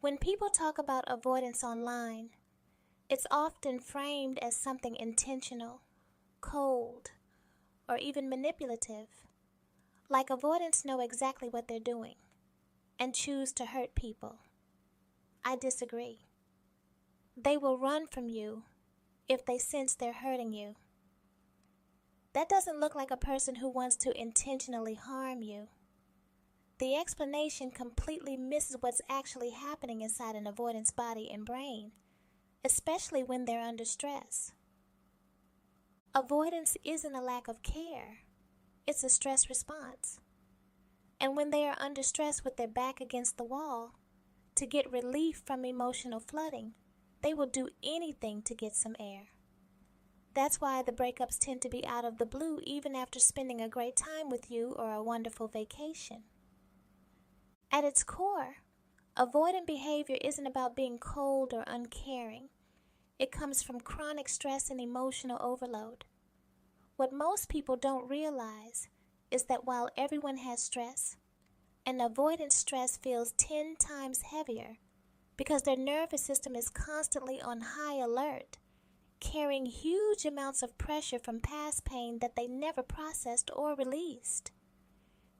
When people talk about avoidance online, it's often framed as something intentional, cold, or even manipulative. Like avoidants know exactly what they're doing and choose to hurt people. I disagree. They will run from you if they sense they're hurting you. That doesn't look like a person who wants to intentionally harm you. The explanation completely misses what's actually happening inside an avoidant's body and brain, especially when they're under stress. Avoidance isn't a lack of care, it's a stress response. And when they are under stress with their back against the wall, to get relief from emotional flooding, they will do anything to get some air. That's why the breakups tend to be out of the blue even after spending a great time with you or a wonderful vacation. At its core, avoidant behavior isn't about being cold or uncaring. It comes from chronic stress and emotional overload. What most people don't realize is that while everyone has stress, an avoidant stress feels 10 times heavier because their nervous system is constantly on high alert, carrying huge amounts of pressure from past pain that they never processed or released.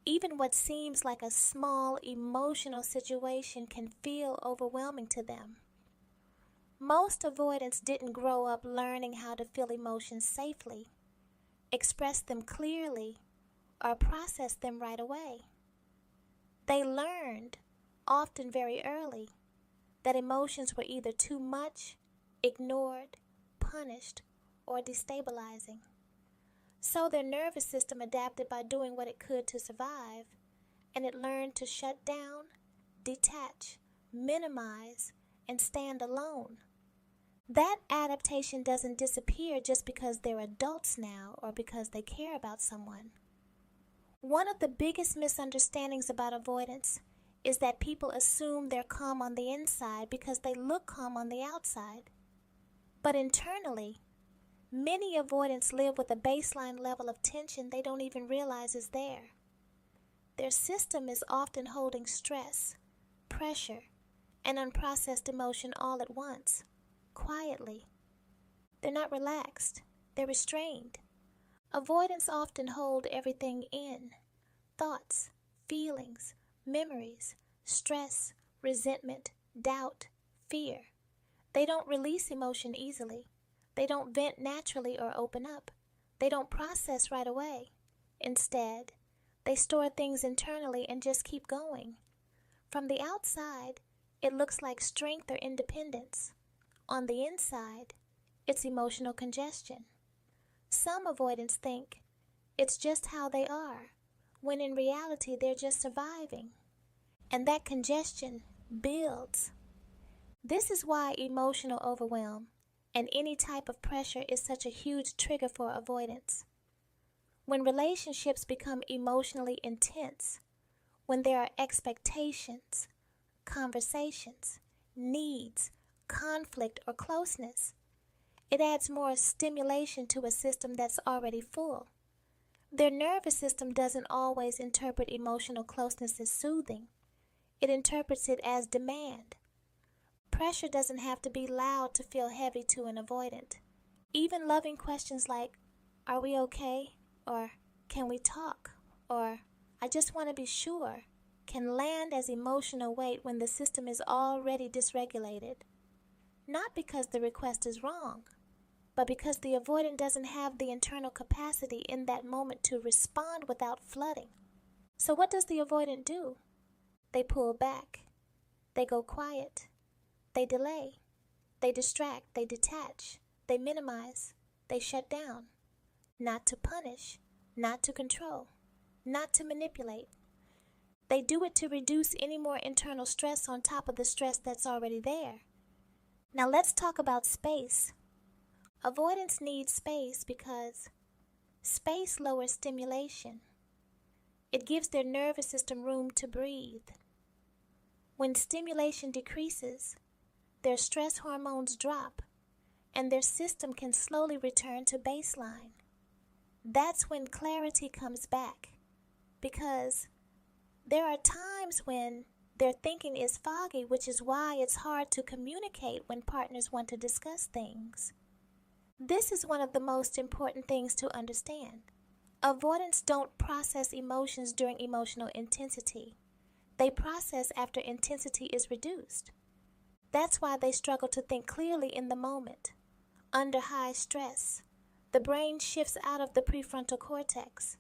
Even what seems like a small emotional situation can feel overwhelming to them. Most avoidants didn't grow up learning how to feel emotions safely, express them clearly, or process them right away. They learned, often very early, that emotions were either too much, ignored, punished, or destabilizing. So their nervous system adapted by doing what it could to survive, and it learned to shut down, detach, minimize, and stand alone. That adaptation doesn't disappear just because they're adults now or because they care about someone. One of the biggest misunderstandings about avoidance is that people assume they're calm on the inside because they look calm on the outside. But internally, many avoidants live with a baseline level of tension they don't even realize is there. Their system is often holding stress, pressure, and unprocessed emotion all at once, quietly. They're not relaxed, they're restrained. Avoidants often hold everything in: thoughts, feelings, memories, stress, resentment, doubt, fear. They don't release emotion easily. They don't vent naturally or open up. They don't process right away. Instead, they store things internally and just keep going. From the outside, it looks like strength or independence. On the inside, it's emotional congestion. Some avoidants think it's just how they are, when in reality they're just surviving. And that congestion builds. This is why emotional overwhelm and any type of pressure is such a huge trigger for avoidance. When relationships become emotionally intense, when there are expectations, conversations, needs, conflict, or closeness, it adds more stimulation to a system that's already full. Their nervous system doesn't always interpret emotional closeness as soothing. It interprets it as demand. Pressure doesn't have to be loud to feel heavy to an avoidant. Even loving questions like, "Are we okay?" or "Can we talk?" or "I just want to be sure," can land as emotional weight when the system is already dysregulated. Not because the request is wrong, but because the avoidant doesn't have the internal capacity in that moment to respond without flooding. So what does the avoidant do? They pull back. They go quiet. They delay. They distract. They detach. They minimize. They shut down. Not to punish. Not to control. Not to manipulate. They do it to reduce any more internal stress on top of the stress that's already there. Now let's talk about space. Avoidants need space because space lowers stimulation. It gives their nervous system room to breathe. When stimulation decreases, their stress hormones drop, and their system can slowly return to baseline. That's when clarity comes back, because there are times when Their thinking is foggy, which is why it's hard to communicate when partners want to discuss things. This is one of the most important things to understand. Avoidants don't process emotions during emotional intensity. They process after intensity is reduced. That's why they struggle to think clearly in the moment. Under high stress, the brain shifts out of the prefrontal cortex,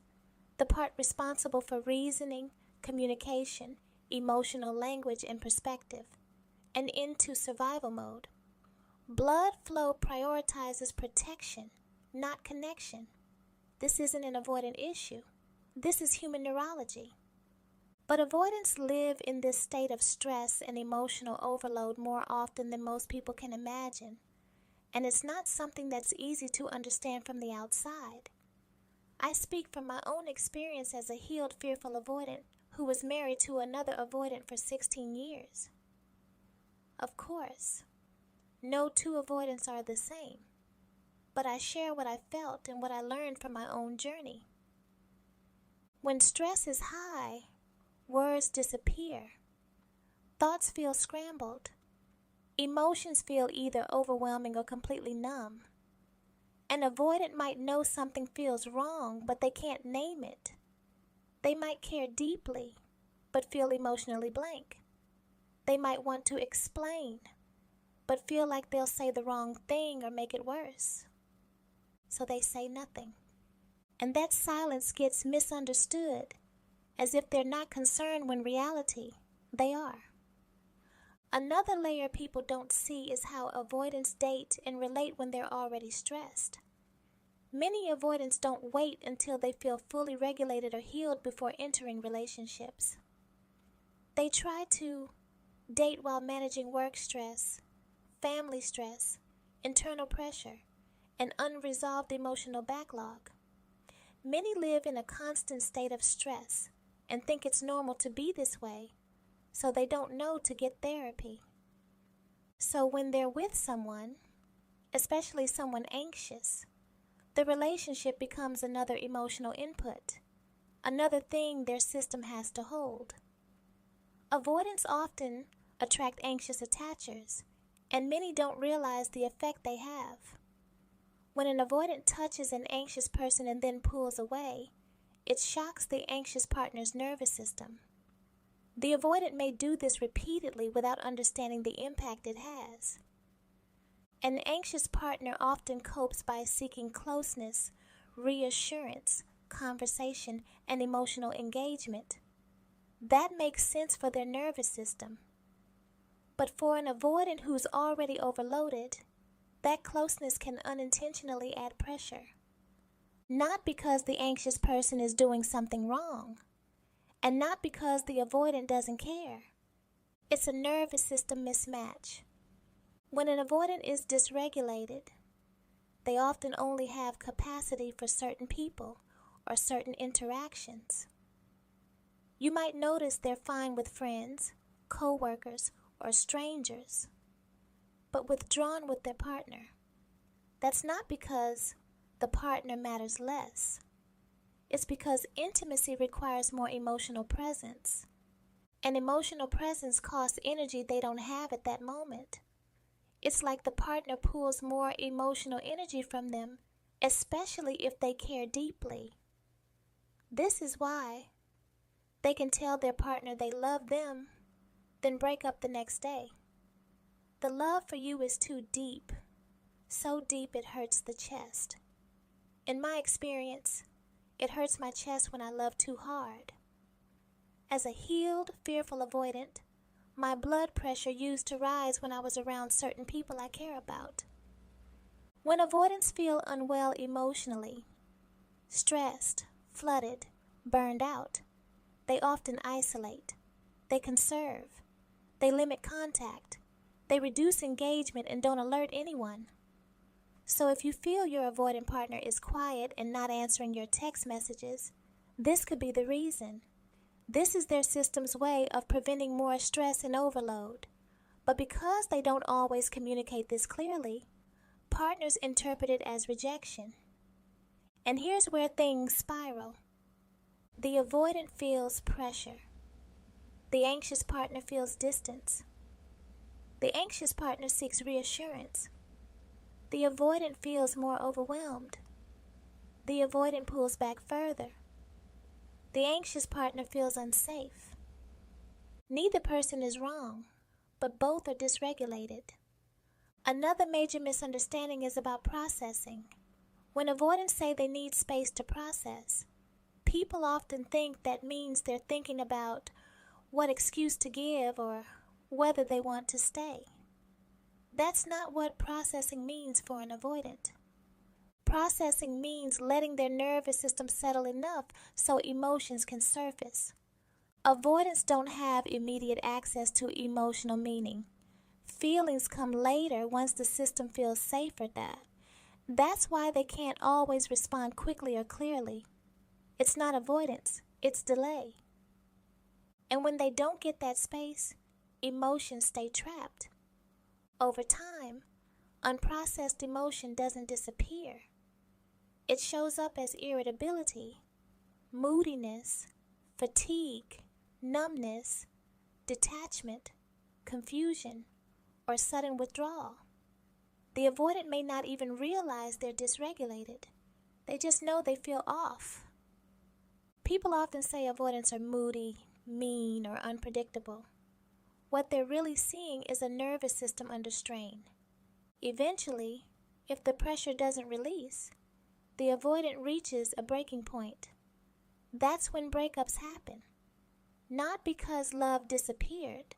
the part responsible for reasoning, communication, emotional language, and perspective, and into survival mode. Blood flow prioritizes protection, not connection. This isn't an avoidant issue. This is human neurology. But avoidants live in this state of stress and emotional overload more often than most people can imagine. And it's not something that's easy to understand from the outside. I speak from my own experience as a healed, fearful avoidant who was married to another avoidant for 16 years. Of course, no two avoidants are the same, but I share what I felt and what I learned from my own journey. When stress is high, words disappear, thoughts feel scrambled, emotions feel either overwhelming or completely numb. An avoidant might know something feels wrong, but they can't name it. They might care deeply, but feel emotionally blank. They might want to explain, but feel like they'll say the wrong thing or make it worse. So they say nothing. And that silence gets misunderstood, as if they're not concerned when reality, they are. Another layer people don't see is how avoidants date and relate when they're already stressed. Many avoidants don't wait until they feel fully regulated or healed before entering relationships. They try to date while managing work stress, family stress, internal pressure, and unresolved emotional backlog. Many live in a constant state of stress and think it's normal to be this way, so they don't know to get therapy. So when they're with someone, especially someone anxious, the relationship becomes another emotional input, another thing their system has to hold. Avoidants often attract anxious attachers, and many don't realize the effect they have. When an avoidant touches an anxious person and then pulls away, it shocks the anxious partner's nervous system. The avoidant may do this repeatedly without understanding the impact it has. An anxious partner often copes by seeking closeness, reassurance, conversation, and emotional engagement. That makes sense for their nervous system. But for an avoidant who's already overloaded, that closeness can unintentionally add pressure. Not because the anxious person is doing something wrong, and not because the avoidant doesn't care. It's a nervous system mismatch. When an avoidant is dysregulated, they often only have capacity for certain people or certain interactions. You might notice they're fine with friends, co-workers, or strangers, but withdrawn with their partner. That's not because the partner matters less. It's because intimacy requires more emotional presence, and emotional presence costs energy they don't have at that moment. It's like the partner pulls more emotional energy from them, especially if they care deeply. This is why they can tell their partner they love them, then break up the next day. The love for you is too deep, so deep it hurts the chest. In my experience, it hurts my chest when I love too hard. As a healed, fearful avoidant, my blood pressure used to rise when I was around certain people I care about. When avoidants feel unwell emotionally, stressed, flooded, burned out, they often isolate, they conserve, they limit contact, they reduce engagement and don't alert anyone. So if you feel your avoidant partner is quiet and not answering your text messages, this could be the reason. This is their system's way of preventing more stress and overload. But because they don't always communicate this clearly, partners interpret it as rejection. And here's where things spiral. The avoidant feels pressure. The anxious partner feels distance. The anxious partner seeks reassurance. The avoidant feels more overwhelmed. The avoidant pulls back further. The anxious partner feels unsafe. Neither person is wrong, but both are dysregulated. Another major misunderstanding is about processing. When avoidants say they need space to process, people often think that means they're thinking about what excuse to give or whether they want to stay. That's not what processing means for an avoidant. Processing means letting their nervous system settle enough so emotions can surface. Avoidants don't have immediate access to emotional meaning. Feelings come later once the system feels safe for that. That's why they can't always respond quickly or clearly. It's not avoidance, it's delay. And when they don't get that space, emotions stay trapped. Over time, unprocessed emotion doesn't disappear. It shows up as irritability, moodiness, fatigue, numbness, detachment, confusion, or sudden withdrawal. The avoidant may not even realize they're dysregulated. They just know they feel off. People often say avoidants are moody, mean, or unpredictable. What they're really seeing is a nervous system under strain. Eventually, if the pressure doesn't release, the avoidant reaches a breaking point. That's when breakups happen. Not because love disappeared,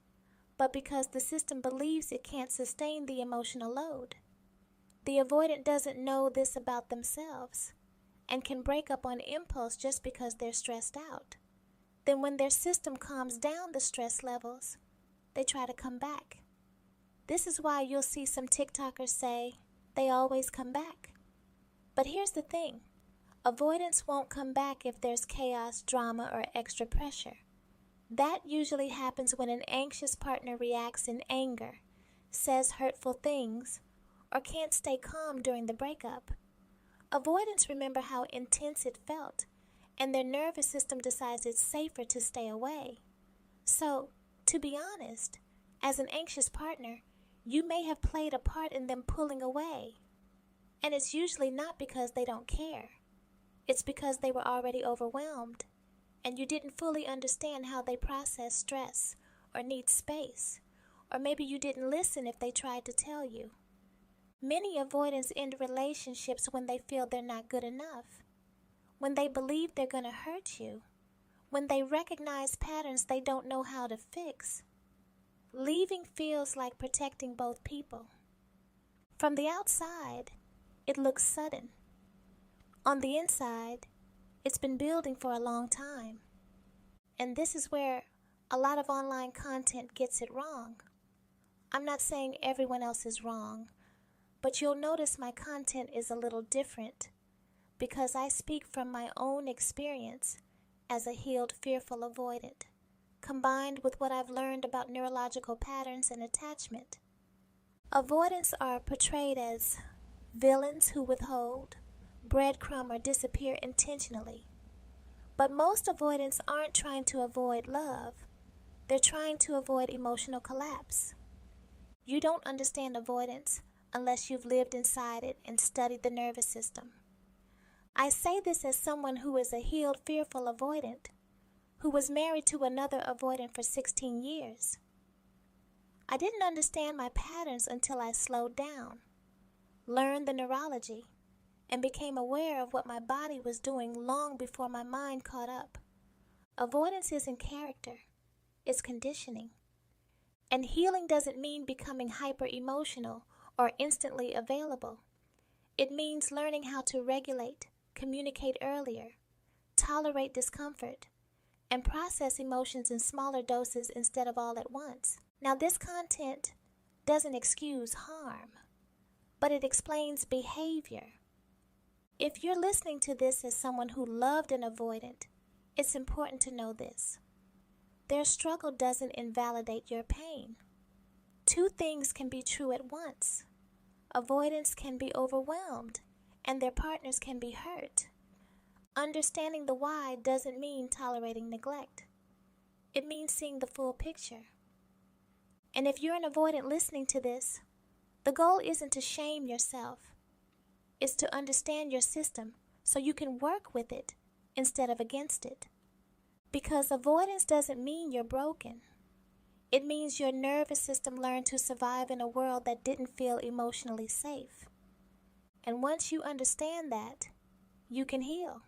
but because the system believes it can't sustain the emotional load. The avoidant doesn't know this about themselves and can break up on impulse just because they're stressed out. Then when their system calms down the stress levels, they try to come back. This is why you'll see some TikTokers say they always come back. But here's the thing. Avoidance won't come back if there's chaos, drama, or extra pressure. That usually happens when an anxious partner reacts in anger, says hurtful things, or can't stay calm during the breakup. Avoidants remember how intense it felt, and their nervous system decides it's safer to stay away. So, to be honest, as an anxious partner, you may have played a part in them pulling away. And it's usually not because they don't care. It's because they were already overwhelmed, and you didn't fully understand how they process stress or need space, or maybe you didn't listen if they tried to tell you. Many avoidants end relationships when they feel they're not good enough, when they believe they're going to hurt you, when they recognize patterns they don't know how to fix. Leaving feels like protecting both people. From the outside, it looks sudden. On the inside, it's been building for a long time. And this is where a lot of online content gets it wrong. I'm not saying everyone else is wrong, but you'll notice my content is a little different because I speak from my own experience as a healed, fearful avoidant, combined with what I've learned about neurological patterns and attachment. Avoidants are portrayed as villains who withhold, breadcrumb, or disappear intentionally. But most avoidants aren't trying to avoid love. They're trying to avoid emotional collapse. You don't understand avoidance unless you've lived inside it and studied the nervous system. I say this as someone who is a healed, fearful avoidant, who was married to another avoidant for 16 years. I didn't understand my patterns until I slowed down, learned the neurology, and became aware of what my body was doing long before my mind caught up. Avoidance isn't character, it's conditioning. And healing doesn't mean becoming hyper-emotional or instantly available. It means learning how to regulate, communicate earlier, tolerate discomfort, and process emotions in smaller doses instead of all at once. Now, this content doesn't excuse harm, but it explains behavior. If you're listening to this as someone who loved an avoidant, it's important to know this. Their struggle doesn't invalidate your pain. Two things can be true at once. Avoidants can be overwhelmed, and their partners can be hurt. Understanding the why doesn't mean tolerating neglect. It means seeing the full picture. And if you're an avoidant listening to this, the goal isn't to shame yourself. It's to understand your system so you can work with it instead of against it. Because avoidance doesn't mean you're broken. It means your nervous system learned to survive in a world that didn't feel emotionally safe. And once you understand that, you can heal.